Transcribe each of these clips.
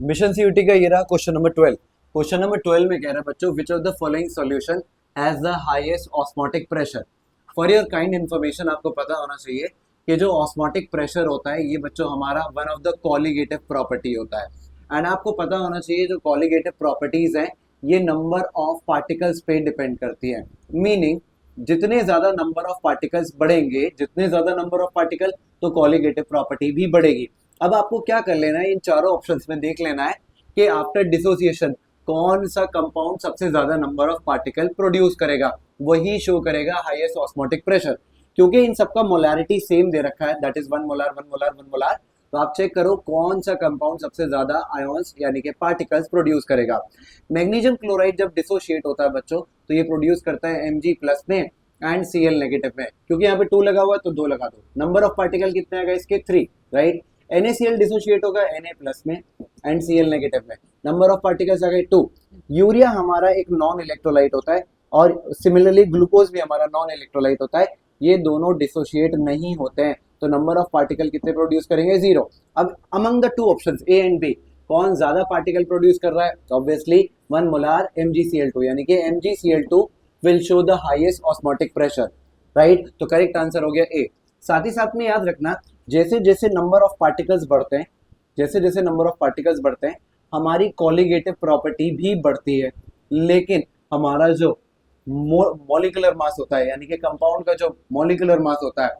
Mission CUT का ये रहा क्वेश्चन नंबर 12। क्वेश्चन नंबर 12 में कह रहा है बच्चों, which of the following solution has the highest osmotic pressure. For your kind information आपको पता होना चाहिए कि जो ऑस्मोटिक प्रेशर होता है ये बच्चों हमारा one of the colligative property होता है। एंड आपको पता होना चाहिए जो कॉलिगेटिव प्रॉपर्टीज हैं ये नंबर ऑफ पार्टिकल्स पे डिपेंड करती है। मीनिंग जितने ज्यादा नंबर ऑफ पार्टिकल्स बढ़ेंगे, जितने ज्यादा नंबर ऑफ पार्टिकल तो कॉलिगेटिव प्रॉपर्टी भी बढ़ेगी। अब आपको क्या कर लेना है, इन चारों ऑप्शंस में देख लेना है कि आफ्टर डिसोसिएशन कौन सा कंपाउंड सबसे ज्यादा नंबर ऑफ पार्टिकल प्रोड्यूस करेगा, वही शो करेगा हाईएस्ट ऑस्मोटिक प्रेशर। क्योंकि इन सबका मोलैरिटी सेम दे रखा है, that is 1 molar 1 molar 1 molar. तो आप चेक करो कौन सा कंपाउंड सबसे ज्यादा आयोन्स यानी कि पार्टिकल्स प्रोड्यूस करेगा। मैग्नीशियम क्लोराइड जब डिसोशिएट होता है बच्चों तो ये प्रोड्यूस करता है Mg+ में एंड Cl नेगेटिव में। क्योंकि यहाँ पे 2 लगा हुआ है तो 2 लगा दो। नंबर ऑफ पार्टिकल कितने आ गए इसके 3, राइट। NaCl डिसोशिएट होगा Na+ में एंड Cl नेगेटिव में, नंबर ऑफ पार्टिकल्स आ गए 2। यूरिया हमारा एक नॉन इलेक्ट्रोलाइट होता है और सिमिलरली ग्लूकोज भी हमारा नॉन इलेक्ट्रोलाइट होता है। ये दोनों डिसोशिएट नहीं होते हैं तो नंबर ऑफ पार्टिकल कितने प्रोड्यूस करेंगे 0। अब among the 2 options A and B कौन ज्यादा पार्टिकल प्रोड्यूस कर रहा है, तो ऑब्वियसली 1 मोलार MgCl2 यानी कि MgCl2 will show the highest osmotic pressure, right. तो करेक्ट आंसर हो गया A। साथ ही साथ में याद रखना जैसे जैसे नंबर ऑफ पार्टिकल्स बढ़ते हैं, जैसे जैसे नंबर ऑफ पार्टिकल्स बढ़ते हैं हमारी कॉलिगेटिव प्रॉपर्टी भी बढ़ती है, लेकिन हमारा जो मॉलिक्यूलर मास होता है यानी कि कंपाउंड का जो मॉलिक्यूलर मास होता है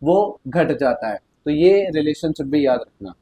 वो घट जाता है। तो ये रिलेशनशिप भी याद रखना।